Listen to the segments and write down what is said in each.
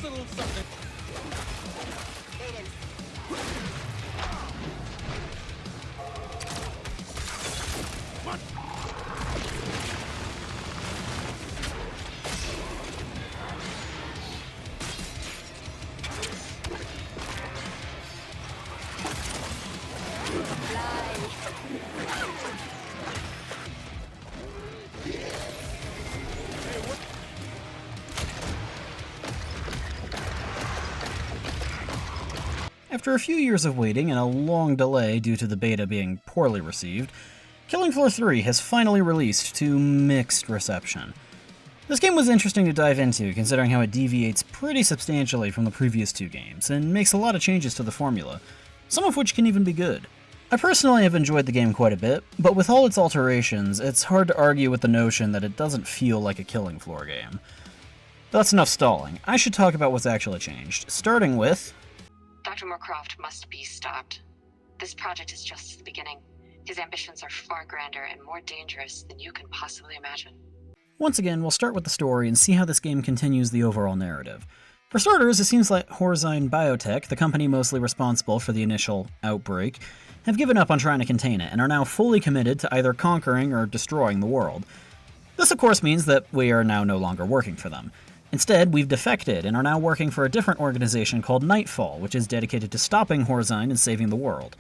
little something. After a few years of waiting and a long delay due to the beta being poorly received, Killing Floor 3 has finally released to mixed reception. This game was interesting to dive into, considering how it deviates pretty substantially from the previous two games, and makes a lot of changes to the formula, some of which can even be good. I personally have enjoyed the game quite a bit, but with all its alterations, it's hard to argue with the notion that it doesn't feel like a Killing Floor game. But that's enough stalling. I should talk about what's actually changed, starting with... Dr. Moorcroft must be stopped. This project is just the beginning. His ambitions are far grander and more dangerous than you can possibly imagine. Once again, we'll start with the story and see how this game continues the overall narrative. For starters, it seems like Horzine Biotech, the company mostly responsible for the initial outbreak, have given up on trying to contain it and are now fully committed to either conquering or destroying the world. This of course means that we are now no longer working for them. Instead, we've defected and are now working for a different organization called Nightfall, which is dedicated to stopping Horzine and saving the world.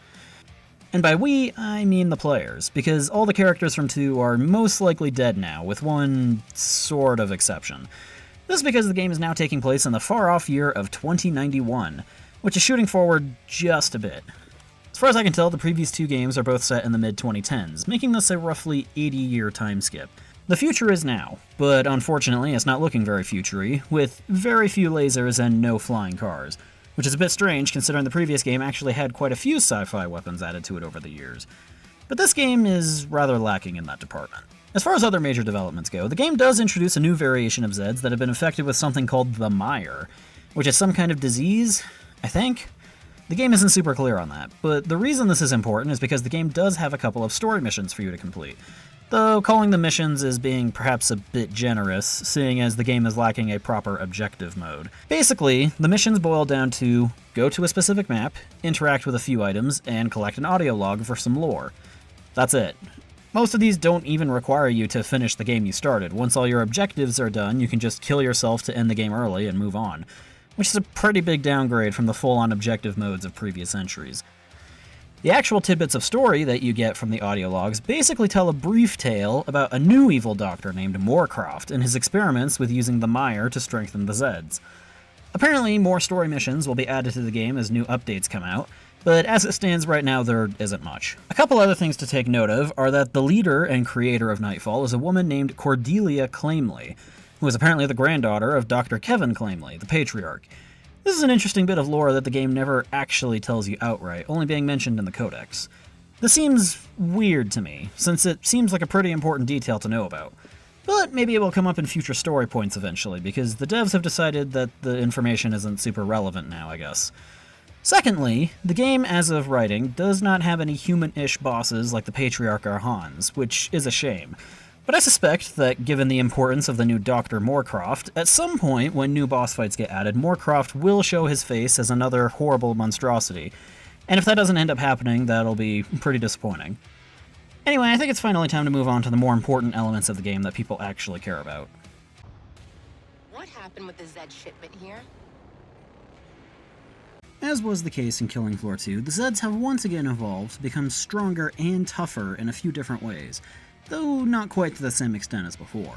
And by we, I mean the players, because all the characters from 2 are most likely dead now, with one sort of exception. This is because the game is now taking place in the far-off year of 2091, which is shooting forward just a bit. As far as I can tell, the previous 2 games are both set in the mid-2010s, making this a roughly 80-year time skip. The future is now, but unfortunately it's not looking very future-y, with very few lasers and no flying cars, which is a bit strange considering the previous game actually had quite a few sci-fi weapons added to it over the years. But this game is rather lacking in that department. As far as other major developments go, the game does introduce a new variation of Zeds that have been infected with something called the Mire, which is some kind of disease, I think? The game isn't super clear on that, but the reason this is important is because the game does have a couple of story missions for you to complete. Though calling them missions is being perhaps a bit generous, seeing as the game is lacking a proper objective mode. Basically, the missions boil down to go to a specific map, interact with a few items, and collect an audio log for some lore. That's it. Most of these don't even require you to finish the game you started. Once all your objectives are done, you can just kill yourself to end the game early and move on, which is a pretty big downgrade from the full-on objective modes of previous entries. The actual tidbits of story that you get from the audio logs basically tell a brief tale about a new evil doctor named Moorcroft and his experiments with using the Mire to strengthen the Zeds. Apparently, more story missions will be added to the game as new updates come out, but as it stands right now, there isn't much. A couple other things to take note of are that the leader and creator of Nightfall is a woman named Cordelia Claimley, who is apparently the granddaughter of Dr. Kevin Claimley, the Patriarch. This is an interesting bit of lore that the game never actually tells you outright, only being mentioned in the Codex. This seems weird to me, since it seems like a pretty important detail to know about. But maybe it will come up in future story points eventually, because the devs have decided that the information isn't super relevant now, I guess. Secondly, the game, as of writing, does not have any human-ish bosses like the Patriarch or Hans, which is a shame. But I suspect that, given the importance of the new Dr. Moorcroft, at some point when new boss fights get added, Moorcroft will show his face as another horrible monstrosity. And if that doesn't end up happening, that'll be pretty disappointing. Anyway, I think it's finally time to move on to the more important elements of the game that people actually care about. What happened with the Zed shipment here? As was the case in Killing Floor 2, the Zeds have once again evolved to become stronger and tougher in a few different ways, though not quite to the same extent as before.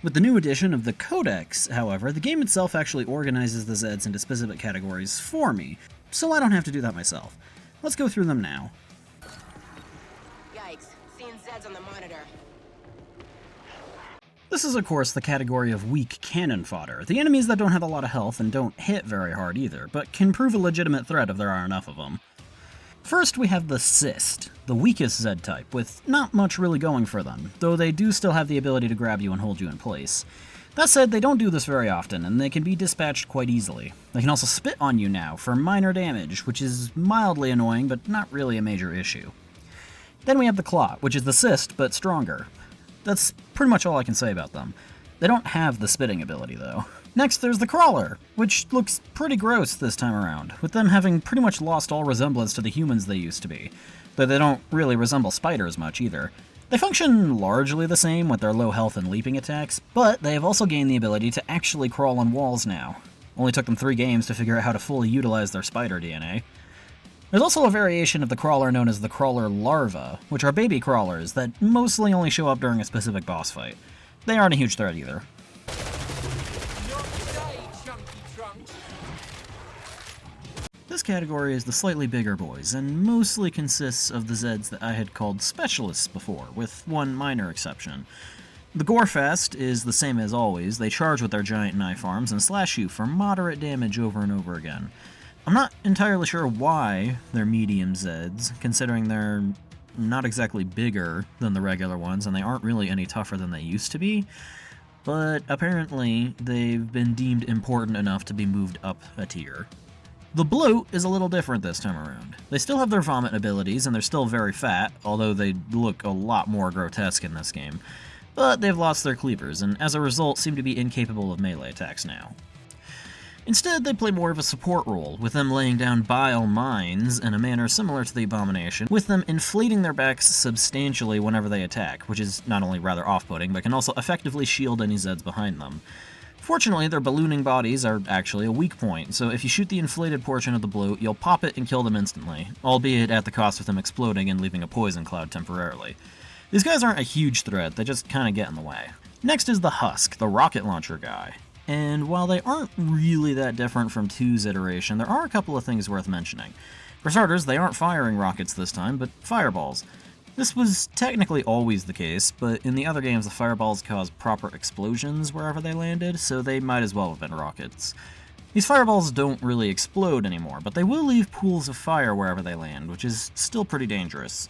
With the new addition of the Codex, however, the game itself actually organizes the Zeds into specific categories for me, so I don't have to do that myself. Let's go through them now. Yikes, seeing Zeds on the monitor. This is of course the category of weak cannon fodder, the enemies that don't have a lot of health and don't hit very hard either, but can prove a legitimate threat if there are enough of them. First, we have the Cyst, the weakest Zed type, with not much really going for them, though they do still have the ability to grab you and hold you in place. That said, they don't do this very often, and they can be dispatched quite easily. They can also spit on you now for minor damage, which is mildly annoying, but not really a major issue. Then we have the Clot, which is the Cyst, but stronger. That's pretty much all I can say about them. They don't have the spitting ability, though. Next, there's the Crawler, which looks pretty gross this time around, with them having pretty much lost all resemblance to the humans they used to be, though they don't really resemble spiders much either. They function largely the same with their low health and leaping attacks, but they have also gained the ability to actually crawl on walls now. Only took them 3 games to figure out how to fully utilize their spider DNA. There's also a variation of the crawler known as the crawler larva, which are baby crawlers that mostly only show up during a specific boss fight. They aren't a huge threat either. This category is the slightly bigger boys, and mostly consists of the Zeds that I had called specialists before, with one minor exception. The Gorefest is the same as always. They charge with their giant knife arms and slash you for moderate damage over and over again. I'm not entirely sure why they're medium Zeds, considering they're not exactly bigger than the regular ones, and they aren't really any tougher than they used to be, but apparently they've been deemed important enough to be moved up a tier. The Bloat is a little different this time around. They still have their vomit abilities, and they're still very fat, although they look a lot more grotesque in this game. But they've lost their cleavers, and as a result seem to be incapable of melee attacks now. Instead, they play more of a support role, with them laying down bile mines in a manner similar to the Abomination, with them inflating their backs substantially whenever they attack, which is not only rather off-putting, but can also effectively shield any Zeds behind them. Fortunately, their ballooning bodies are actually a weak point, so if you shoot the inflated portion of the Bloat, you'll pop it and kill them instantly, albeit at the cost of them exploding and leaving a poison cloud temporarily. These guys aren't a huge threat, they just kinda get in the way. Next is the Husk, the rocket launcher guy. And while they aren't really that different from 2's iteration, there are a couple of things worth mentioning. For starters, they aren't firing rockets this time, but fireballs. This was technically always the case, but in the other games the fireballs caused proper explosions wherever they landed, so they might as well have been rockets. These fireballs don't really explode anymore, but they will leave pools of fire wherever they land, which is still pretty dangerous.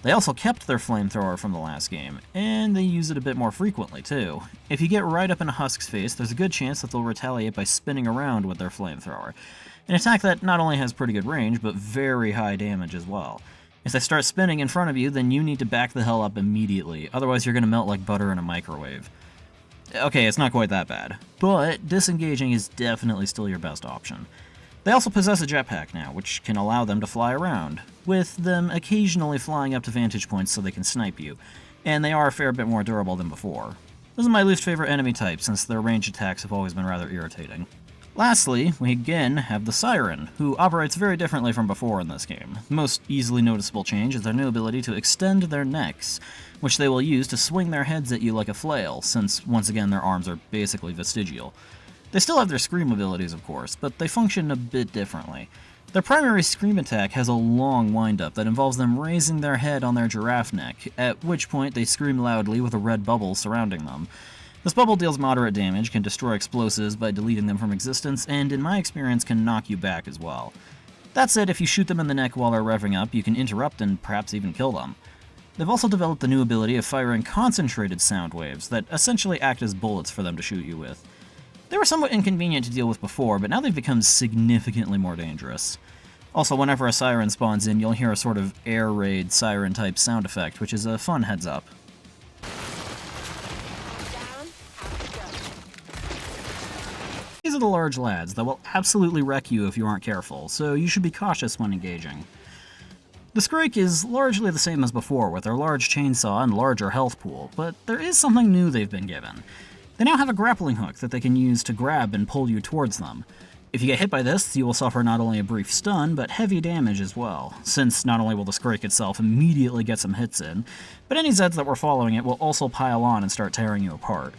They also kept their flamethrower from the last game, and they use it a bit more frequently too. If you get right up in a Husk's face, there's a good chance that they'll retaliate by spinning around with their flamethrower, an attack that not only has pretty good range, but very high damage as well. If they start spinning in front of you, then you need to back the hell up immediately, otherwise you're going to melt like butter in a microwave. Okay, it's not quite that bad, but disengaging is definitely still your best option. They also possess a jetpack now, which can allow them to fly around, with them occasionally flying up to vantage points so they can snipe you, and they are a fair bit more durable than before. This is my least favorite enemy type, since their range attacks have always been rather irritating. Lastly, we again have the Siren, who operates very differently from before in this game. The most easily noticeable change is their new ability to extend their necks, which they will use to swing their heads at you like a flail, since once again their arms are basically vestigial. They still have their Scream abilities, of course, but they function a bit differently. Their primary Scream attack has a long wind-up that involves them raising their head on their giraffe neck, at which point they scream loudly with a red bubble surrounding them. This bubble deals moderate damage, can destroy explosives by deleting them from existence, and in my experience can knock you back as well. That said, if you shoot them in the neck while they're revving up, you can interrupt and perhaps even kill them. They've also developed the new ability of firing concentrated sound waves that essentially act as bullets for them to shoot you with. They were somewhat inconvenient to deal with before, but now they've become significantly more dangerous. Also, whenever a siren spawns in, you'll hear a sort of air raid siren-type sound effect, which is a fun heads-up. These are the large lads that will absolutely wreck you if you aren't careful, so you should be cautious when engaging. The Scrake is largely the same as before, with their large chainsaw and larger health pool, but there is something new they've been given. They now have a grappling hook that they can use to grab and pull you towards them. If you get hit by this, you will suffer not only a brief stun, but heavy damage as well, since not only will the Scrake itself immediately get some hits in, but any Zeds that were following it will also pile on and start tearing you apart.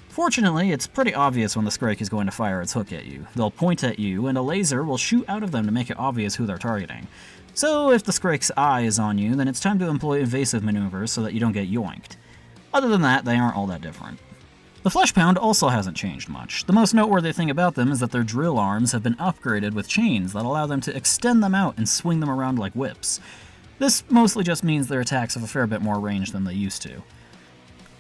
Fortunately, it's pretty obvious when the Scrake is going to fire its hook at you. They'll point at you, and a laser will shoot out of them to make it obvious who they're targeting. So if the Scrake's eye is on you, then it's time to employ evasive maneuvers so that you don't get yoinked. Other than that, they aren't all that different. The Fleshpound also hasn't changed much. The most noteworthy thing about them is that their drill arms have been upgraded with chains that allow them to extend them out and swing them around like whips. This mostly just means their attacks have a fair bit more range than they used to.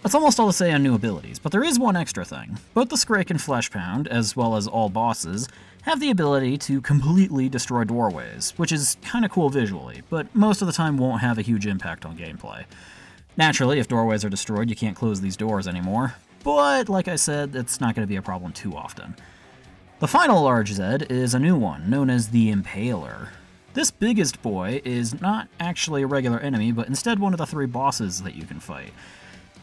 That's almost all to say on new abilities, but there is one extra thing. Both the Scrake and Fleshpound, as well as all bosses, have the ability to completely destroy doorways, which is kinda cool visually, but most of the time won't have a huge impact on gameplay. Naturally, if doorways are destroyed, you can't close these doors anymore. but like I said, it's not going to be a problem too often. The final large Zed is a new one, known as the Impaler. This biggest boy is not actually a regular enemy, but instead one of the 3 bosses that you can fight.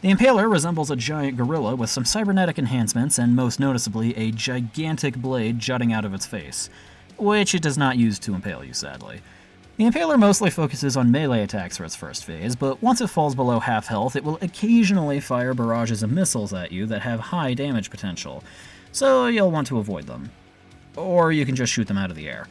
The Impaler resembles a giant gorilla with some cybernetic enhancements and most noticeably a gigantic blade jutting out of its face, which it does not use to impale you, sadly. The Impaler mostly focuses on melee attacks for its first phase, but once it falls below half health, it will occasionally fire barrages of missiles at you that have high damage potential, so you'll want to avoid them. Or you can just shoot them out of the air.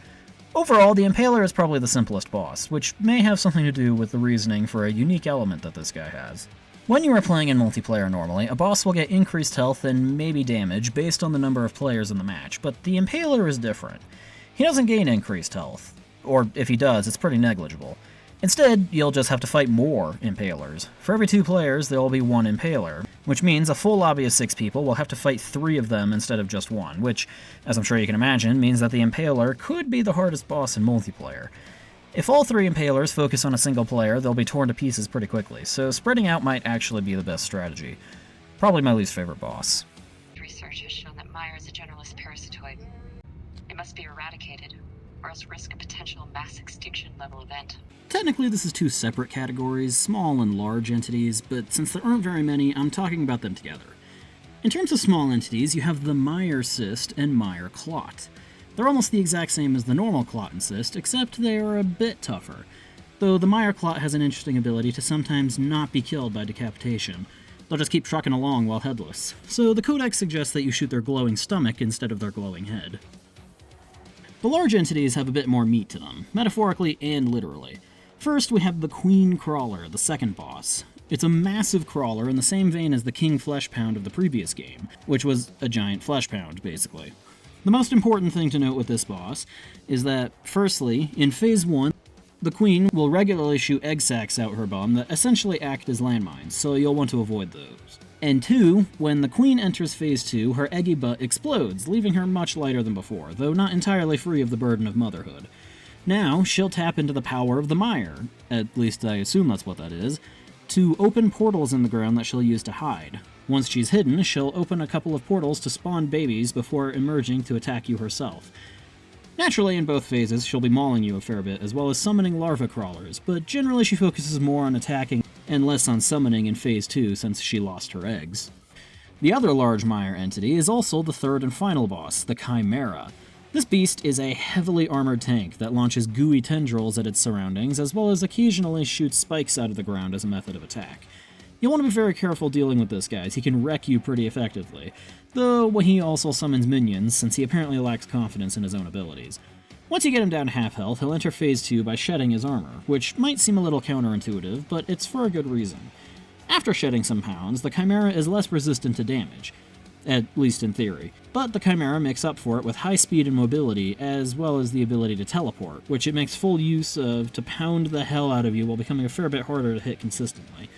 Overall, the Impaler is probably the simplest boss, which may have something to do with the reasoning for a unique element that this guy has. When you are playing in multiplayer normally, a boss will get increased health and maybe damage based on the number of players in the match, but the Impaler is different. He doesn't gain increased health, or if he does, it's pretty negligible. Instead, you'll just have to fight more Impalers. For every 2 players, there will be 1 Impaler, which means a full lobby of 6 people will have to fight 3 of them instead of just 1, which, as I'm sure you can imagine, means that the Impaler could be the hardest boss in multiplayer. If all 3 Impalers focus on a single player, they'll be torn to pieces pretty quickly, so spreading out might actually be the best strategy. Probably my least favorite boss. Research has shown that Mire is a generalist parasitoid. It must be eradicated, or else risk a potential mass extinction level event. Technically, this is 2 separate categories, small and large entities, but since there aren't very many, I'm talking about them together. In terms of small entities, you have the Mire Cyst and Mire Clot. They're almost the exact same as the normal Clot and Cyst, except they are a bit tougher. Though the Mire Clot has an interesting ability to sometimes not be killed by decapitation. They'll just keep trucking along while headless. So the Codex suggests that you shoot their glowing stomach instead of their glowing head. The large entities have a bit more meat to them, metaphorically and literally. First, we have the Queen Crawler, the second boss. It's a massive crawler in the same vein as the King Fleshpound of the previous game, which was a giant fleshpound, basically. The most important thing to note with this boss is that, firstly, in Phase 1, the Queen will regularly shoot egg sacs out her bum that essentially act as landmines, so you'll want to avoid those. And 2, when the Queen enters Phase 2, her eggy butt explodes, leaving her much lighter than before, though not entirely free of the burden of motherhood. Now, she'll tap into the power of the Mire, at least I assume that's what that is, to open portals in the ground that she'll use to hide. Once she's hidden, she'll open a couple of portals to spawn babies before emerging to attack you herself. Naturally, in both phases, she'll be mauling you a fair bit, as well as summoning larva crawlers, but generally she focuses more on attacking and less on summoning in Phase 2 since she lost her eggs. The other large Mire entity is also the third and final boss, the Chimera. This beast is a heavily armored tank that launches gooey tendrils at its surroundings, as well as occasionally shoots spikes out of the ground as a method of attack. You'll want to be very careful dealing with this guy, as he can wreck you pretty effectively, though he also summons minions, since he apparently lacks confidence in his own abilities. Once you get him down to half health, he'll enter Phase 2 by shedding his armor, which might seem a little counterintuitive, but it's for a good reason. After shedding some pounds, the Chimera is less resistant to damage, at least in theory, but the Chimera makes up for it with high speed and mobility, as well as the ability to teleport, which it makes full use of to pound the hell out of you while becoming a fair bit harder to hit consistently.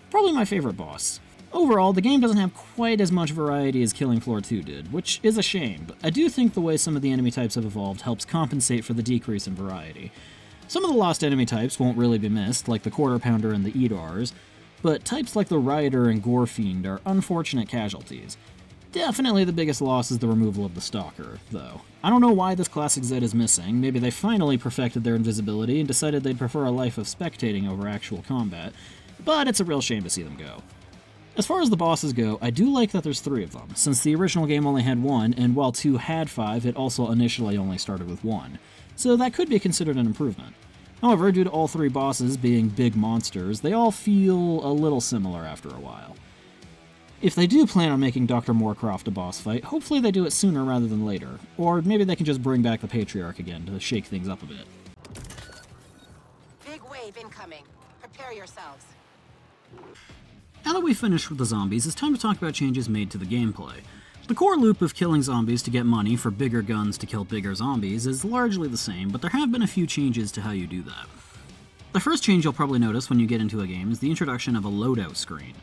Probably my favorite boss. Overall, the game doesn't have quite as much variety as Killing Floor 2 did, which is a shame, but I do think the way some of the enemy types have evolved helps compensate for the decrease in variety. Some of the lost enemy types won't really be missed, like the Quarter Pounder and the Edars, but types like the Rioter and Gore Fiend are unfortunate casualties. Definitely the biggest loss is the removal of the Stalker, though. I don't know why this classic Zed is missing. Maybe they finally perfected their invisibility and decided they'd prefer a life of spectating over actual combat, but it's a real shame to see them go. As far as the bosses go, I do like that there's 3 of them, since the original game only had 1, and while 2 had 5, it also initially only started with 1. So that could be considered an improvement. However, due to all 3 bosses being big monsters, they all feel a little similar after a while. If they do plan on making Dr. Moorcroft a boss fight, hopefully they do it sooner rather than later, or maybe they can just bring back the Patriarch again to shake things up a bit. Big wave incoming. Prepare yourselves. Now that we've finished with the zombies, it's time to talk about changes made to the gameplay. The core loop of killing zombies to get money for bigger guns to kill bigger zombies is largely the same, but there have been a few changes to how you do that. The first change you'll probably notice when you get into a game is the introduction of a loadout screen.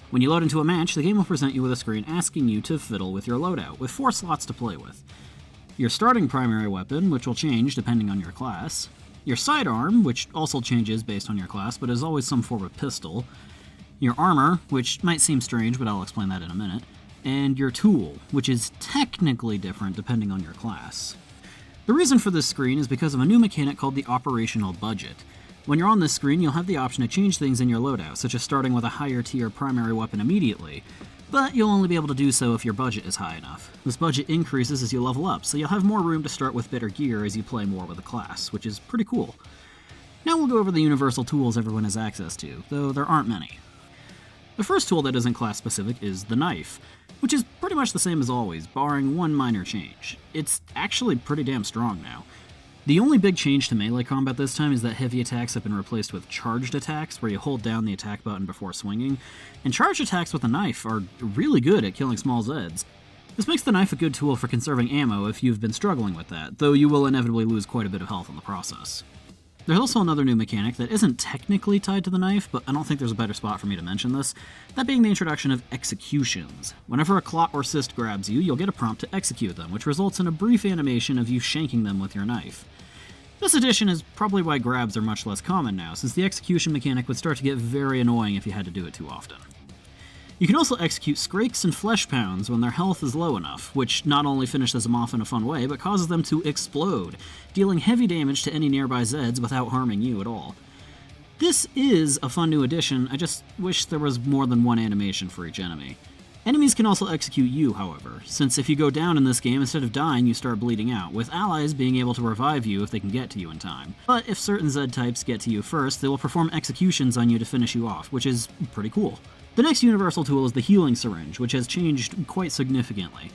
When you load into a match, the game will present you with a screen asking you to fiddle with your loadout, with 4 slots to play with. Your starting primary weapon, which will change depending on your class. Your sidearm, which also changes based on your class, but is always some form of pistol. your armor, which might seem strange, but I'll explain that in a minute, and your tool, which is technically different depending on your class. The reason for this screen is because of a new mechanic called the operational budget. When you're on this screen, you'll have the option to change things in your loadout, such as starting with a higher tier primary weapon immediately, but you'll only be able to do so if your budget is high enough. This budget increases as you level up, so you'll have more room to start with better gear as you play more with a class, which is pretty cool. Now we'll go over the universal tools everyone has access to, though there aren't many. The first tool that isn't class-specific is the knife, which is pretty much the same as always, barring one minor change. It's actually pretty damn strong now. The only big change to melee combat this time is that heavy attacks have been replaced with charged attacks, where you hold down the attack button before swinging, and charged attacks with a knife are really good at killing small Zeds. This makes the knife a good tool for conserving ammo if you've been struggling with that, though you will inevitably lose quite a bit of health in the process. There's also another new mechanic that isn't technically tied to the knife, but I don't think there's a better spot for me to mention this, that being the introduction of executions. Whenever a clot or cyst grabs you, you'll get a prompt to execute them, which results in a brief animation of you shanking them with your knife. This addition is probably why grabs are much less common now, since the execution mechanic would start to get very annoying if you had to do it too often. You can also execute Skrakes and Flesh Pounds when their health is low enough, which not only finishes them off in a fun way, but causes them to explode, dealing heavy damage to any nearby Zeds without harming you at all. This is a fun new addition, I just wish there was more than one animation for each enemy. Enemies can also execute you, however, since if you go down in this game, instead of dying, you start bleeding out, with allies being able to revive you if they can get to you in time. But if certain Zed types get to you first, they will perform executions on you to finish you off, which is pretty cool. The next universal tool is the healing syringe, which has changed quite significantly.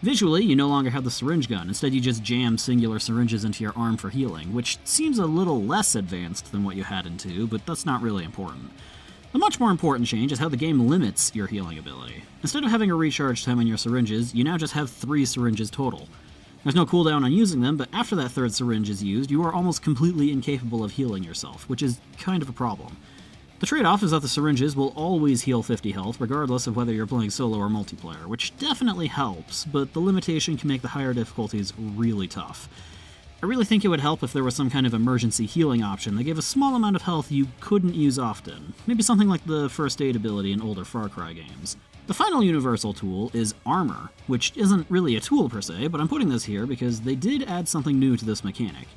Visually, you no longer have the syringe gun, instead you just jam singular syringes into your arm for healing, which seems a little less advanced than what you had in 2, but that's not really important. The much more important change is how the game limits your healing ability. Instead of having a recharge time on your syringes, you now just have 3 syringes total. There's no cooldown on using them, but after that 3rd syringe is used, you are almost completely incapable of healing yourself, which is kind of a problem. The trade-off is that the syringes will always heal 50 health, regardless of whether you're playing solo or multiplayer, which definitely helps, but the limitation can make the higher difficulties really tough. I really think it would help if there was some kind of emergency healing option that gave a small amount of health you couldn't use often, maybe something like the first aid ability in older Far Cry games. The final universal tool is armor, which isn't really a tool per se, but I'm putting this here because they did add something new to this mechanic.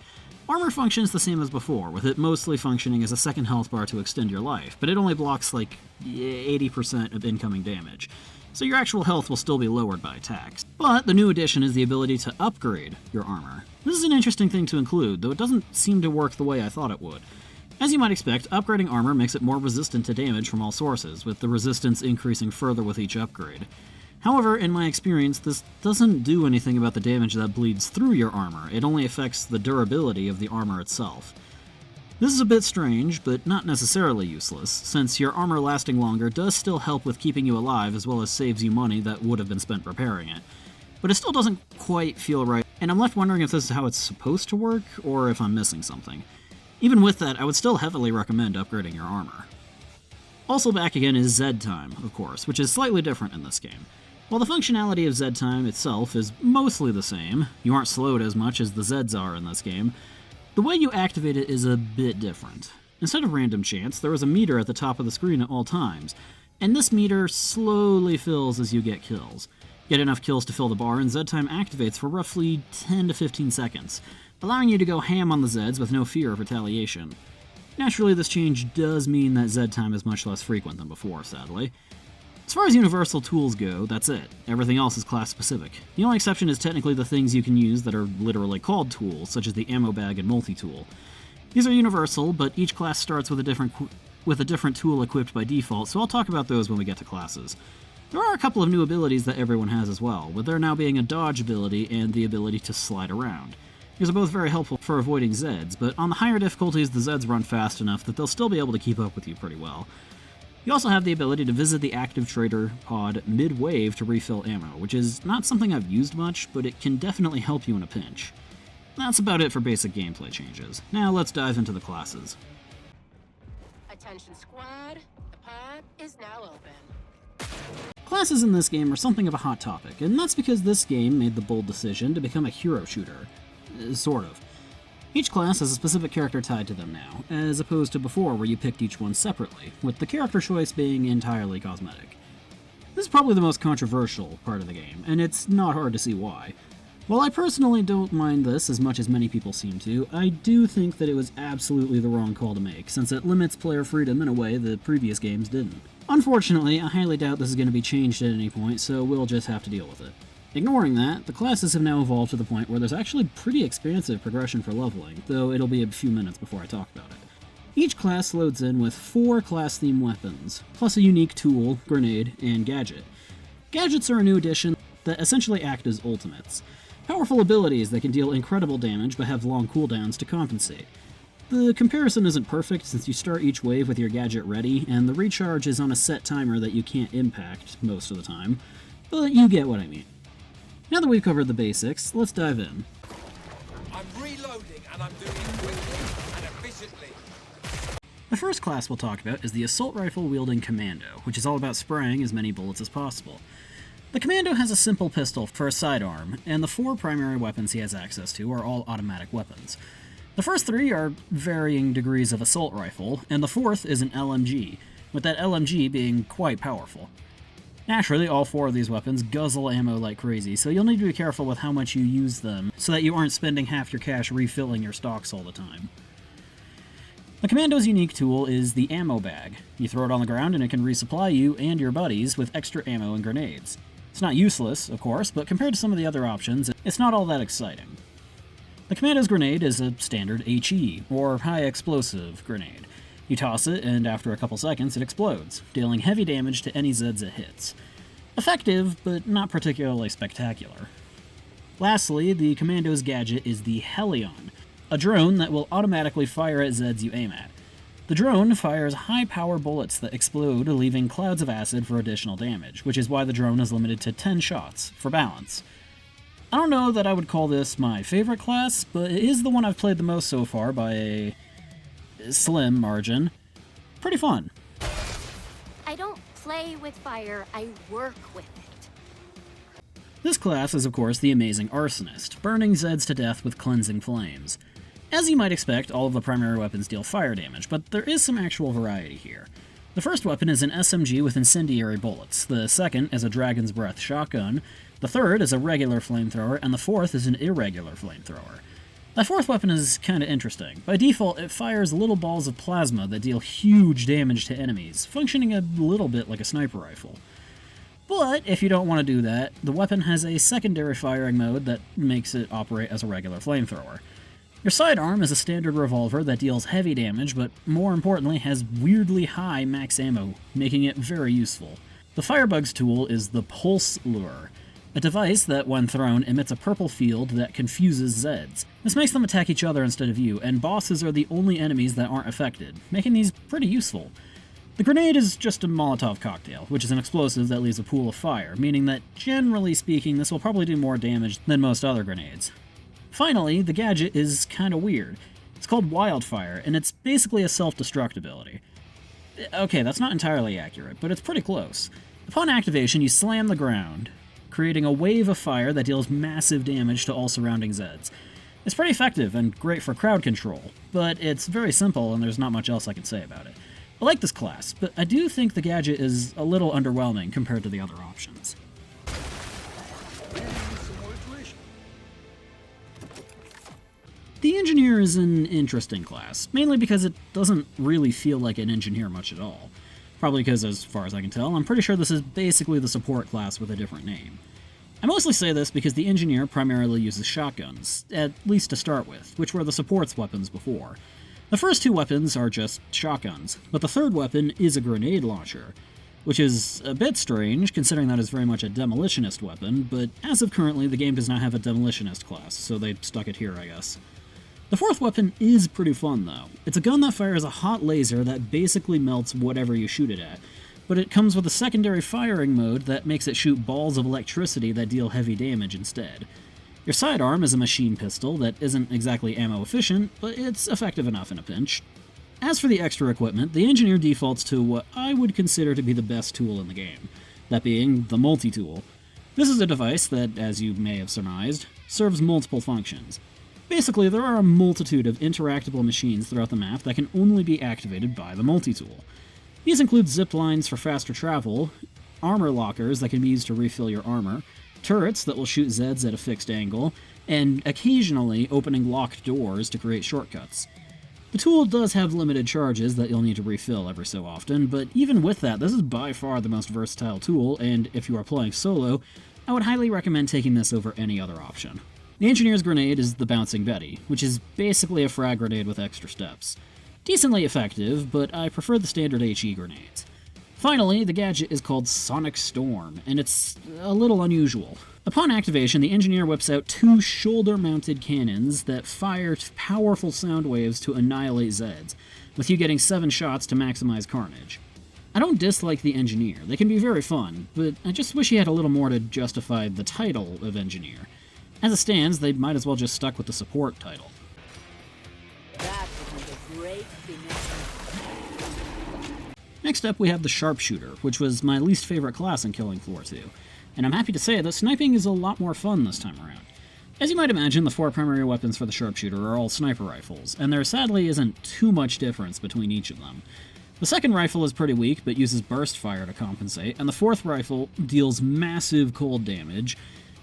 Armor functions the same as before, with it mostly functioning as a second health bar to extend your life, but it only blocks like 80% of incoming damage, so your actual health will still be lowered by attacks. But the new addition is the ability to upgrade your armor. This is an interesting thing to include, though it doesn't seem to work the way I thought it would. As you might expect, upgrading armor makes it more resistant to damage from all sources, with the resistance increasing further with each upgrade. However, in my experience, this doesn't do anything about the damage that bleeds through your armor, it only affects the durability of the armor itself. This is a bit strange, but not necessarily useless, since your armor lasting longer does still help with keeping you alive as well as saves you money that would have been spent repairing it. But it still doesn't quite feel right, and I'm left wondering if this is how it's supposed to work, or if I'm missing something. Even with that, I would still heavily recommend upgrading your armor. Also back again is Zed time, of course, which is slightly different in this game. While the functionality of Zed time itself is mostly the same, you aren't slowed as much as the Zeds are in this game, the way you activate it is a bit different. Instead of random chance, there is a meter at the top of the screen at all times, and this meter slowly fills as you get kills. Get enough kills to fill the bar, and Zed time activates for roughly 10 to 15 seconds, allowing you to go ham on the Zeds with no fear of retaliation. Naturally, this change does mean that Zed time is much less frequent than before, sadly. As far as universal tools go, that's it. Everything else is class-specific. The only exception is technically the things you can use that are literally called tools, such as the ammo bag and multi-tool. These are universal, but each class starts with a different tool equipped by default, so I'll talk about those when we get to classes. There are a couple of new abilities that everyone has as well, with there now being a dodge ability and the ability to slide around. These are both very helpful for avoiding Zeds, but on the higher difficulties the Zeds run fast enough that they'll still be able to keep up with you pretty well. You also have the ability to visit the active trader pod mid-wave to refill ammo, which is not something I've used much, but it can definitely help you in a pinch. That's about it for basic gameplay changes. Now let's dive into the classes. Attention squad, the pod is now open. Classes in this game are something of a hot topic, and that's because this game made the bold decision to become a hero shooter. Sort of. Each class has a specific character tied to them now, as opposed to before where you picked each one separately, with the character choice being entirely cosmetic. This is probably the most controversial part of the game, and it's not hard to see why. While I personally don't mind this as much as many people seem to, I do think that it was absolutely the wrong call to make, since it limits player freedom in a way the previous games didn't. Unfortunately, I highly doubt this is going to be changed at any point, so we'll just have to deal with it. Ignoring that, the classes have now evolved to the point where there's actually pretty expansive progression for leveling, though it'll be a few minutes before I talk about it. Each class loads in with 4 class-themed weapons, plus a unique tool, grenade, and gadget. Gadgets are a new addition that essentially act as ultimates. Powerful abilities that can deal incredible damage but have long cooldowns to compensate. The comparison isn't perfect since you start each wave with your gadget ready, and the recharge is on a set timer that you can't impact most of the time, but you get what I mean. Now that we've covered the basics, let's dive in. I'm reloading and I'm doing it quickly and efficiently. The first class we'll talk about is the assault rifle wielding Commando, which is all about spraying as many bullets as possible. The Commando has a simple pistol for a sidearm, and the 4 primary weapons he has access to are all automatic weapons. The first 3 are varying degrees of assault rifle, and the 4th is an LMG, with that LMG being quite powerful. Naturally, all 4 of these weapons guzzle ammo like crazy, so you'll need to be careful with how much you use them, so that you aren't spending half your cash refilling your stocks all the time. The Commando's unique tool is the ammo bag. You throw it on the ground and it can resupply you and your buddies with extra ammo and grenades. It's not useless, of course, but compared to some of the other options, it's not all that exciting. The Commando's grenade is a standard HE, or high explosive grenade. You toss it, and after a couple seconds it explodes, dealing heavy damage to any Zeds it hits. Effective, but not particularly spectacular. Lastly, the Commando's gadget is the Helion, a drone that will automatically fire at Zeds you aim at. The drone fires high-power bullets that explode, leaving clouds of acid for additional damage, which is why the drone is limited to 10 shots, for balance. I don't know that I would call this my favorite class, but it is the one I've played the most so far by a slim margin. Pretty fun. I don't play with fire, I work with it. This class is of course the amazing Arsonist, burning Zeds to death with cleansing flames. As you might expect, all of the primary weapons deal fire damage, but there is some actual variety here. The first weapon is an SMG with incendiary bullets, the second is a Dragon's Breath shotgun, the third is a regular flamethrower, and the fourth is an irregular flamethrower. That fourth weapon is kinda interesting. By default, it fires little balls of plasma that deal huge damage to enemies, functioning a little bit like a sniper rifle. But if you don't want to do that, the weapon has a secondary firing mode that makes it operate as a regular flamethrower. Your sidearm is a standard revolver that deals heavy damage, but more importantly has weirdly high max ammo, making it very useful. The Firebug's tool is the Pulse Lure, a device that, when thrown, emits a purple field that confuses Zeds. This makes them attack each other instead of you, and bosses are the only enemies that aren't affected, making these pretty useful. The grenade is just a Molotov cocktail, which is an explosive that leaves a pool of fire, meaning that, generally speaking, this will probably do more damage than most other grenades. Finally, the gadget is kinda weird. It's called Wildfire, and it's basically a self-destruct ability. Okay, that's not entirely accurate, but it's pretty close. Upon activation, you slam the ground, creating a wave of fire that deals massive damage to all surrounding Zeds. It's pretty effective and great for crowd control, but it's very simple and there's not much else I can say about it. I like this class, but I do think the gadget is a little underwhelming compared to the other options. The Engineer is an interesting class, mainly because it doesn't really feel like an engineer much at all. Probably because, as far as I can tell, I'm pretty sure this is basically the support class with a different name. I mostly say this because the Engineer primarily uses shotguns, at least to start with, which were the support's weapons before. The first 2 weapons are just shotguns, but the third weapon is a grenade launcher, which is a bit strange considering that is very much a demolitionist weapon, but as of currently the game does not have a demolitionist class, so they stuck it here I guess. The fourth weapon is pretty fun though. It's a gun that fires a hot laser that basically melts whatever you shoot it at, but it comes with a secondary firing mode that makes it shoot balls of electricity that deal heavy damage instead. Your sidearm is a machine pistol that isn't exactly ammo efficient, but it's effective enough in a pinch. As for the extra equipment, the Engineer defaults to what I would consider to be the best tool in the game, that being the multi-tool. This is a device that, as you may have surmised, serves multiple functions. Basically, there are a multitude of interactable machines throughout the map that can only be activated by the multi-tool. These include zip lines for faster travel, armor lockers that can be used to refill your armor, turrets that will shoot Zeds at a fixed angle, and occasionally opening locked doors to create shortcuts. The tool does have limited charges that you'll need to refill every so often, but even with that, this is by far the most versatile tool, and if you are playing solo, I would highly recommend taking this over any other option. The Engineer's Grenade is the Bouncing Betty, which is basically a frag grenade with extra steps. Decently effective, but I prefer the standard HE grenades. Finally, the gadget is called Sonic Storm, and it's a little unusual. Upon activation, the Engineer whips out 2 shoulder-mounted cannons that fire powerful sound waves to annihilate Zeds, with you getting 7 shots to maximize carnage. I don't dislike the Engineer, they can be very fun, but I just wish he had a little more to justify the title of Engineer. As it stands, they might as well just stuck with the support title. That would be a great finish. Next up, we have the Sharpshooter, which was my least favorite class in Killing Floor 2, and I'm happy to say that sniping is a lot more fun this time around. As you might imagine, the 4 primary weapons for the Sharpshooter are all sniper rifles, and there sadly isn't too much difference between each of them. The second rifle is pretty weak, but uses burst fire to compensate, and the 4th rifle deals massive cold damage,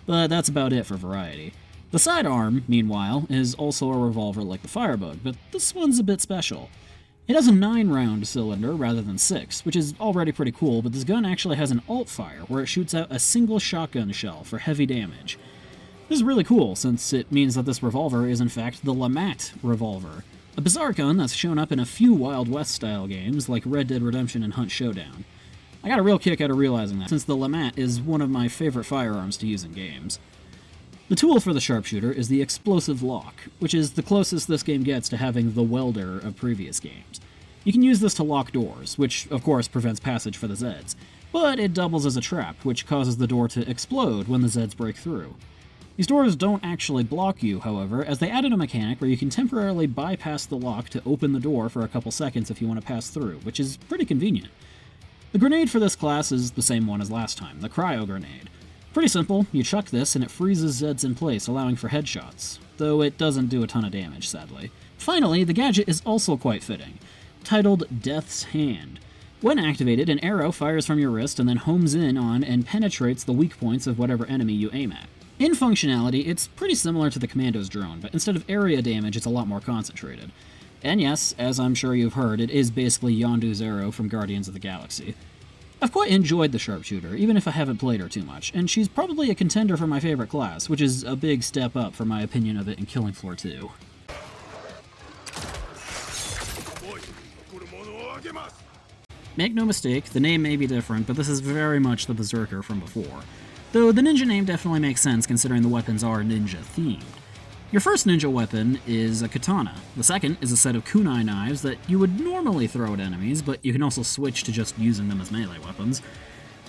but that's about it for variety. The sidearm, meanwhile, is also a revolver like the Firebug, but this one's a bit special. It has a 9-round cylinder rather than 6, which is already pretty cool, but this gun actually has an alt-fire, where it shoots out a single shotgun shell for heavy damage. This is really cool, since it means that this revolver is in fact the LeMat revolver, a bizarre gun that's shown up in a few Wild West-style games like Red Dead Redemption and Hunt Showdown. I got a real kick out of realizing that, since the LeMat is one of my favorite firearms to use in games. The tool for the Sharpshooter is the Explosive Lock, which is the closest this game gets to having the welder of previous games. You can use this to lock doors, which of course prevents passage for the Zeds, but it doubles as a trap, which causes the door to explode when the Zeds break through. These doors don't actually block you, however, as they added a mechanic where you can temporarily bypass the lock to open the door for a couple seconds if you want to pass through, which is pretty convenient. The grenade for this class is the same one as last time, the Cryo Grenade. Pretty simple, you chuck this and it freezes Zeds in place, allowing for headshots, though it doesn't do a ton of damage, sadly. Finally, the gadget is also quite fitting, titled Death's Hand. When activated, an arrow fires from your wrist and then homes in on and penetrates the weak points of whatever enemy you aim at. In functionality, it's pretty similar to the Commando's drone, but instead of area damage, it's a lot more concentrated. And yes, as I'm sure you've heard, it is basically Yondu's arrow from Guardians of the Galaxy. I've quite enjoyed the Sharpshooter, even if I haven't played her too much, and she's probably a contender for my favorite class, which is a big step up from my opinion of it in Killing Floor 2. Make no mistake, the name may be different, but this is very much the Berserker from before. Though the ninja name definitely makes sense considering the weapons are ninja-themed. Your first ninja weapon is a katana. The second is a set of kunai knives that you would normally throw at enemies, but you can also switch to just using them as melee weapons.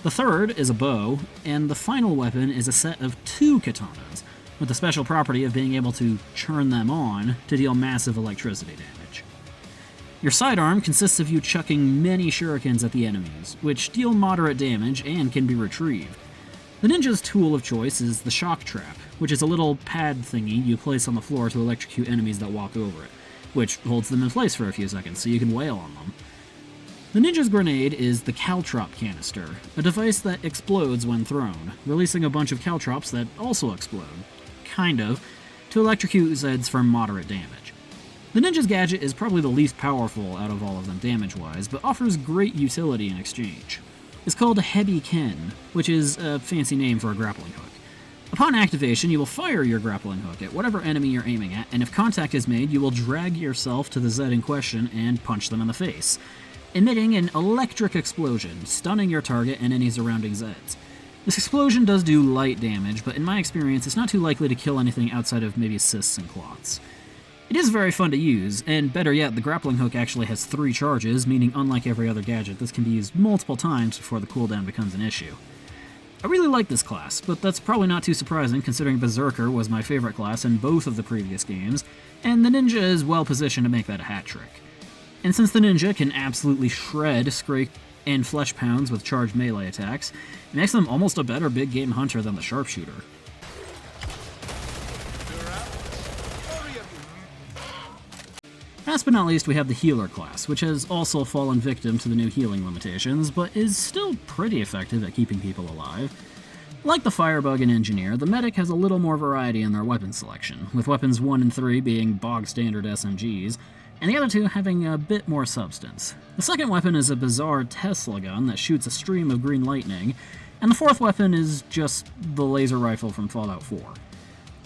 The third is a bow, and the final weapon is a set of 2 katanas, with the special property of being able to turn them on to deal massive electricity damage. Your sidearm consists of you chucking many shurikens at the enemies, which deal moderate damage and can be retrieved. The ninja's tool of choice is the shock trap, which is a little pad thingy you place on the floor to electrocute enemies that walk over it, which holds them in place for a few seconds so you can wail on them. The ninja's grenade is the caltrop canister, a device that explodes when thrown, releasing a bunch of caltrops that also explode, kind of, to electrocute Zeds for moderate damage. The ninja's gadget is probably the least powerful out of all of them damage-wise, but offers great utility in exchange. It's called a Hebi Ken, which is a fancy name for a grappling hook. Upon activation, you will fire your grappling hook at whatever enemy you're aiming at, and if contact is made, you will drag yourself to the Zed in question and punch them in the face, emitting an electric explosion, stunning your target and any surrounding Zeds. This explosion does do light damage, but in my experience, it's not too likely to kill anything outside of maybe cysts and clots. It is very fun to use, and better yet, the grappling hook actually has 3 charges, meaning unlike every other gadget, this can be used multiple times before the cooldown becomes an issue. I really like this class, but that's probably not too surprising considering Berserker was my favorite class in both of the previous games, and the ninja is well positioned to make that a hat trick. And since the ninja can absolutely shred Scrake and Flesh Pounds with charged melee attacks, it makes them almost a better big game hunter than the Sharpshooter. Last but not least, we have the Healer class, which has also fallen victim to the new healing limitations, but is still pretty effective at keeping people alive. Like the Firebug and Engineer, the Medic has a little more variety in their weapon selection, with weapons 1 and 3 being bog-standard SMGs, and the other two having a bit more substance. The second weapon is a bizarre Tesla gun that shoots a stream of green lightning, and the fourth weapon is just the laser rifle from Fallout 4.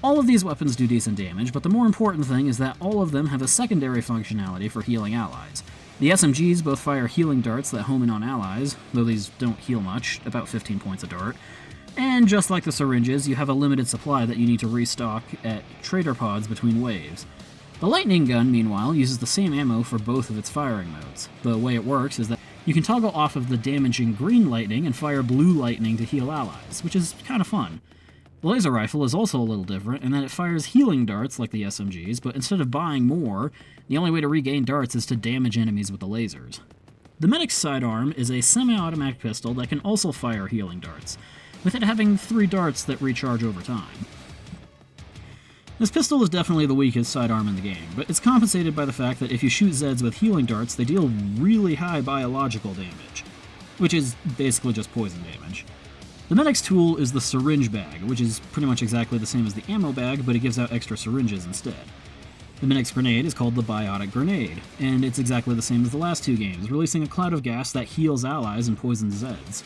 All of these weapons do decent damage, but the more important thing is that all of them have a secondary functionality for healing allies. The SMGs both fire healing darts that home in on allies, though these don't heal much, about 15 points a dart, and just like the syringes, you have a limited supply that you need to restock at trader pods between waves. The lightning gun, meanwhile, uses the same ammo for both of its firing modes. The way it works is that you can toggle off of the damaging green lightning and fire blue lightning to heal allies, which is kind of fun. The laser rifle is also a little different in that it fires healing darts like the SMGs, but instead of buying more, the only way to regain darts is to damage enemies with the lasers. The Medic's sidearm is a semi-automatic pistol that can also fire healing darts, with it having 3 darts that recharge over time. This pistol is definitely the weakest sidearm in the game, but it's compensated by the fact that if you shoot Zeds with healing darts, they deal really high biological damage, which is basically just poison damage. The Medic's tool is the syringe bag, which is pretty much exactly the same as the ammo bag, but it gives out extra syringes instead. The Medic's grenade is called the Biotic Grenade, and it's exactly the same as the last 2 games, releasing a cloud of gas that heals allies and poisons Zeds.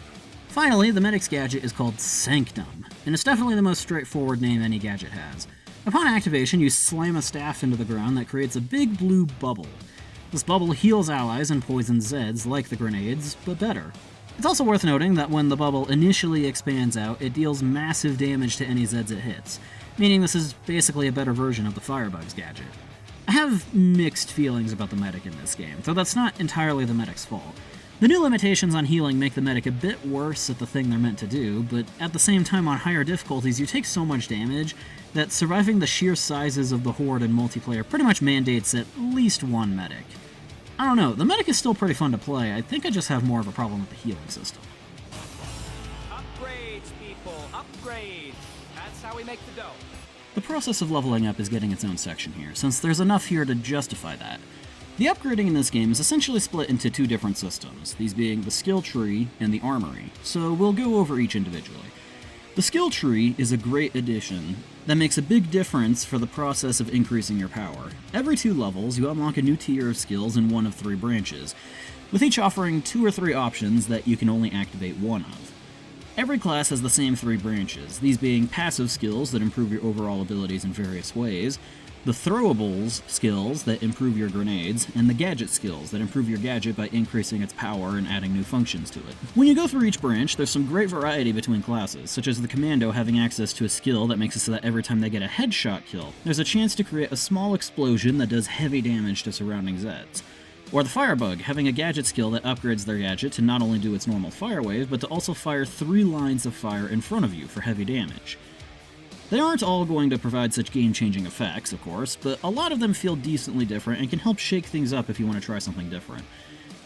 Finally, the Medic's gadget is called Sanctum, and it's definitely the most straightforward name any gadget has. Upon activation, you slam a staff into the ground that creates a big blue bubble. This bubble heals allies and poisons Zeds like the grenades, but better. It's also worth noting that when the bubble initially expands out, it deals massive damage to any Zeds it hits, meaning this is basically a better version of the Firebug's gadget. I have mixed feelings about the Medic in this game, though that's not entirely the Medic's fault. The new limitations on healing make the Medic a bit worse at the thing they're meant to do, but at the same time on higher difficulties you take so much damage that surviving the sheer sizes of the Horde in multiplayer pretty much mandates at least one Medic. I don't know, the Medic is still pretty fun to play. I think I just have more of a problem with the healing system. Upgrades, people, upgrades. That's how we make the dough. The process of leveling up is getting its own section here, since there's enough here to justify that. The upgrading in this game is essentially split into 2 different systems, these being the skill tree and the armory, so we'll go over each individually. The skill tree is a great addition that makes a big difference for the process of increasing your power. Every 2 levels, you unlock a new tier of skills in one of 3 branches, with each offering 2 or 3 options that you can only activate one of. Every class has the same 3 branches, these being passive skills that improve your overall abilities in various ways, the throwables skills that improve your grenades, and the gadget skills that improve your gadget by increasing its power and adding new functions to it. When you go through each branch, there's some great variety between classes, such as the Commando having access to a skill that makes it so that every time they get a headshot kill, there's a chance to create a small explosion that does heavy damage to surrounding Zeds. Or the Firebug having a gadget skill that upgrades their gadget to not only do its normal fire wave, but to also fire 3 lines of fire in front of you for heavy damage. They aren't all going to provide such game-changing effects, of course, but a lot of them feel decently different and can help shake things up if you want to try something different.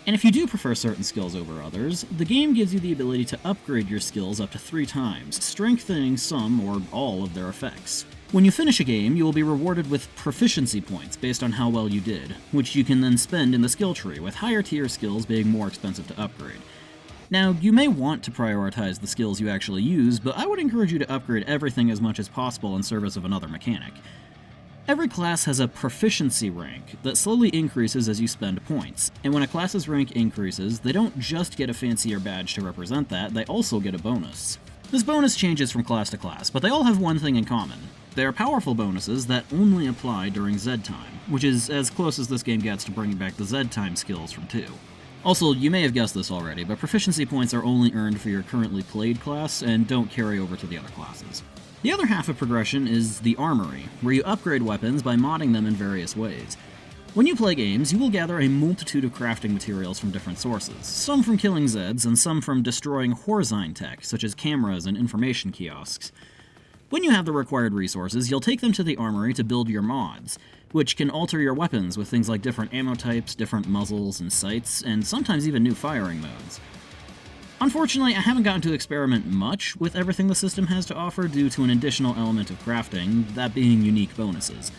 And if you do prefer certain skills over others, the game gives you the ability to upgrade your skills up to 3 times, strengthening some or all of their effects. When you finish a game, you will be rewarded with proficiency points based on how well you did, which you can then spend in the skill tree, with higher tier skills being more expensive to upgrade. Now, you may want to prioritize the skills you actually use, but I would encourage you to upgrade everything as much as possible in service of another mechanic. Every class has a proficiency rank that slowly increases as you spend points, and when a class's rank increases, they don't just get a fancier badge to represent that, they also get a bonus. This bonus changes from class to class, but they all have one thing in common. They are powerful bonuses that only apply during Zed time, which is as close as this game gets to bringing back the Zed time skills from 2. Also, you may have guessed this already, but proficiency points are only earned for your currently played class and don't carry over to the other classes. The other half of progression is the armory, where you upgrade weapons by modding them in various ways. When you play games, you will gather a multitude of crafting materials from different sources, some from killing Zeds and some from destroying Horzine tech, such as cameras and information kiosks. When you have the required resources, you'll take them to the armory to build your mods, which can alter your weapons with things like different ammo types, different muzzles and sights, and sometimes even new firing modes. Unfortunately, I haven't gotten to experiment much with everything the system has to offer due to an additional element of crafting, that being unique bonuses.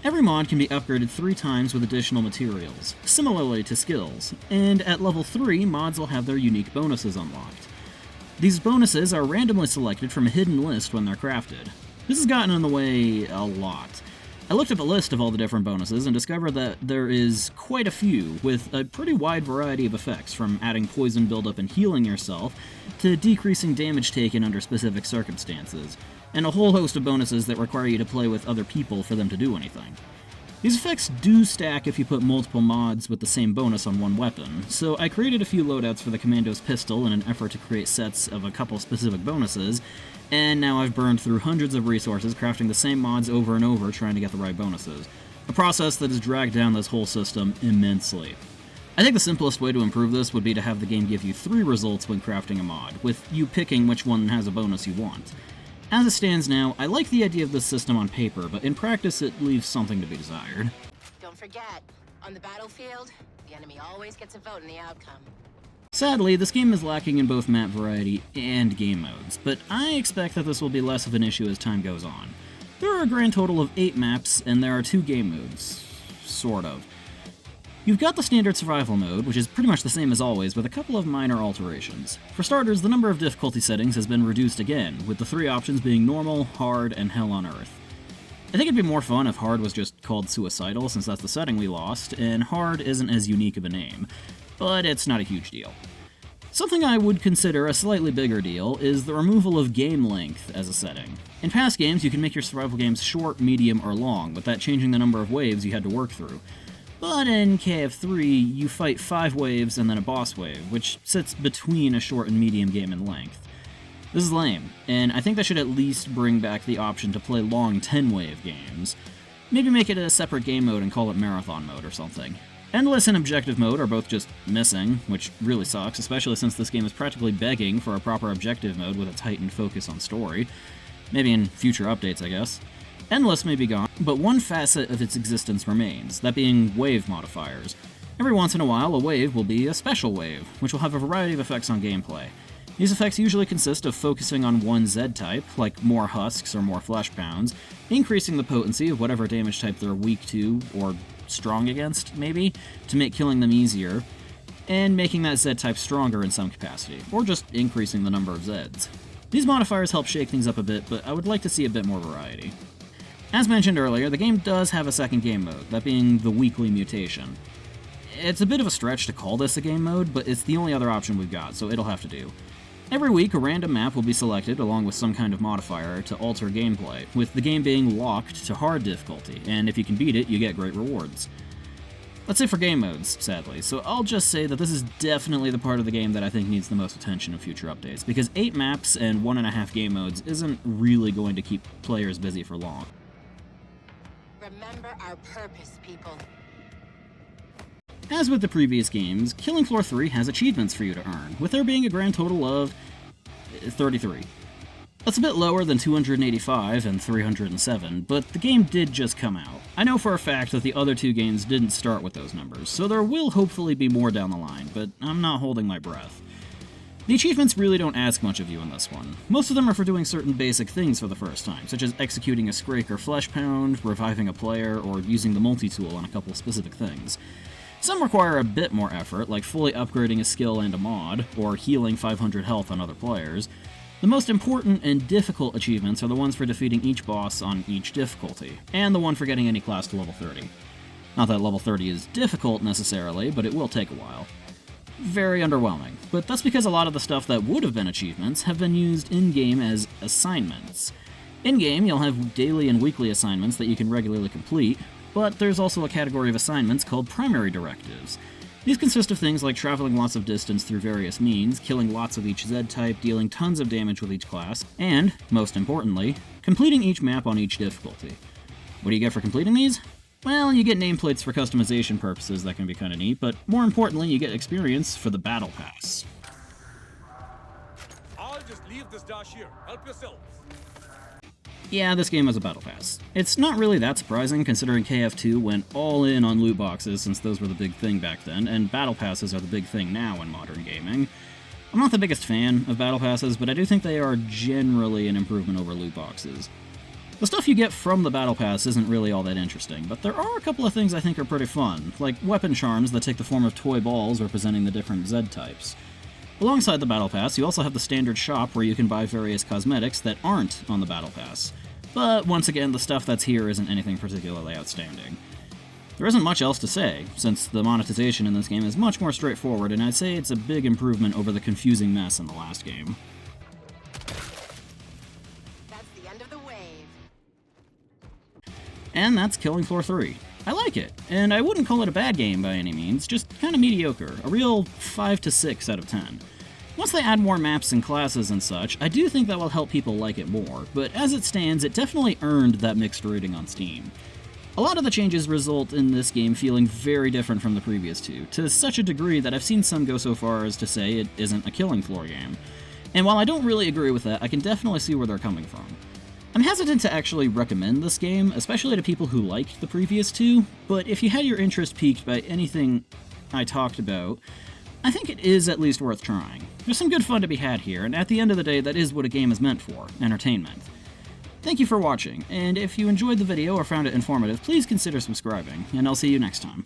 Every mod can be upgraded 3 times with additional materials, similarly to skills, and at level 3, mods will have their unique bonuses unlocked. These bonuses are randomly selected from a hidden list when they're crafted. This has gotten in the way a lot. I looked up a list of all the different bonuses and discovered that there is quite a few, with a pretty wide variety of effects, from adding poison buildup and healing yourself, to decreasing damage taken under specific circumstances, and a whole host of bonuses that require you to play with other people for them to do anything. These effects do stack if you put multiple mods with the same bonus on one weapon, so I created a few loadouts for the Commando's pistol in an effort to create sets of a couple specific bonuses, and now I've burned through hundreds of resources crafting the same mods over and over trying to get the right bonuses, a process that has dragged down this whole system immensely. I think the simplest way to improve this would be to have the game give you 3 results when crafting a mod, with you picking which one has a bonus you want. As it stands now, I like the idea of this system on paper, but in practice it leaves something to be desired. Don't forget, on the battlefield, the enemy always gets a vote in the outcome. Sadly, this game is lacking in both map variety and game modes, but I expect that this will be less of an issue as time goes on. There are a grand total of 8 maps, and there are 2 game modes. Sort of. You've got the standard survival mode, which is pretty much the same as always, with a couple of minor alterations. For starters, the number of difficulty settings has been reduced again, with the 3 options being normal, hard, and hell on earth. I think it'd be more fun if hard was just called suicidal, since that's the setting we lost, and hard isn't as unique of a name, but it's not a huge deal. Something I would consider a slightly bigger deal is the removal of game length as a setting. In past games, you can make your survival games short, medium, or long, with that changing the number of waves you had to work through. But in KF3, you fight 5 waves and then a boss wave, which sits between a short and medium game in length. This is lame, and I think they should at least bring back the option to play long 10-wave games. Maybe make it a separate game mode and call it Marathon mode or something. Endless and objective mode are both just missing, which really sucks, especially since this game is practically begging for a proper objective mode with a tightened focus on story. Maybe in future updates, I guess. Endless may be gone, but one facet of its existence remains, that being wave modifiers. Every once in a while, a wave will be a special wave, which will have a variety of effects on gameplay. These effects usually consist of focusing on one Zed type, like more husks or more flesh pounds, increasing the potency of whatever damage type they're weak to, or strong against, maybe, to make killing them easier, and making that Zed type stronger in some capacity, or just increasing the number of Zeds. These modifiers help shake things up a bit, but I would like to see a bit more variety. As mentioned earlier, the game does have a second game mode, that being the weekly mutation. It's a bit of a stretch to call this a game mode, but it's the only other option we've got, so it'll have to do. Every week, a random map will be selected along with some kind of modifier to alter gameplay, with the game being locked to hard difficulty, and if you can beat it, you get great rewards. That's it for game modes, sadly, so I'll just say that this is definitely the part of the game that I think needs the most attention in future updates, because 8 maps and 1.5 game modes isn't really going to keep players busy for long. Remember our purpose, people. As with the previous games, Killing Floor 3 has achievements for you to earn, with there being a grand total of 33. That's a bit lower than 285 and 307, but the game did just come out. I know for a fact that the other 2 games didn't start with those numbers, so there will hopefully be more down the line, but I'm not holding my breath. The achievements really don't ask much of you in this one. Most of them are for doing certain basic things for the first time, such as executing a Scrake or Flesh Pound, reviving a player, or using the multi-tool on a couple specific things. Some require a bit more effort, like fully upgrading a skill and a mod, or healing 500 health on other players. The most important and difficult achievements are the ones for defeating each boss on each difficulty, and the one for getting any class to level 30. Not that level 30 is difficult necessarily, but it will take a while. Very underwhelming, but that's because a lot of the stuff that would have been achievements have been used in-game as assignments. In-game, you'll have daily and weekly assignments that you can regularly complete, but there's also a category of assignments called primary directives. These consist of things like traveling lots of distance through various means, killing lots of each Zed type, dealing tons of damage with each class, and, most importantly, completing each map on each difficulty. What do you get for completing these? Well, you get nameplates for customization purposes that can be kinda neat, but more importantly, you get experience for the Battle Pass. I'll just leave this dash here. Help yourselves. Yeah, this game has a Battle Pass. It's not really that surprising considering KF2 went all in on loot boxes since those were the big thing back then, and Battle Passes are the big thing now in modern gaming. I'm not the biggest fan of Battle Passes, but I do think they are generally an improvement over loot boxes. The stuff you get from the Battle Pass isn't really all that interesting, but there are a couple of things I think are pretty fun, like weapon charms that take the form of toy balls representing the different Zed types. Alongside the Battle Pass, you also have the standard shop where you can buy various cosmetics that aren't on the Battle Pass. But once again, the stuff that's here isn't anything particularly outstanding. There isn't much else to say, since the monetization in this game is much more straightforward, and I'd say it's a big improvement over the confusing mess in the last game. And that's Killing Floor 3. I like it, and I wouldn't call it a bad game by any means, just kinda mediocre, a real 5 to 6 out of 10. Once they add more maps and classes and such, I do think that will help people like it more, but as it stands, it definitely earned that mixed rating on Steam. A lot of the changes result in this game feeling very different from the previous two, to such a degree that I've seen some go so far as to say it isn't a Killing Floor game. And while I don't really agree with that, I can definitely see where they're coming from. I'm hesitant to actually recommend this game, especially to people who liked the previous two, but if you had your interest piqued by anything I talked about, I think it is at least worth trying. There's some good fun to be had here, and at the end of the day, that is what a game is meant for, entertainment. Thank you for watching, and if you enjoyed the video or found it informative, please consider subscribing, and I'll see you next time.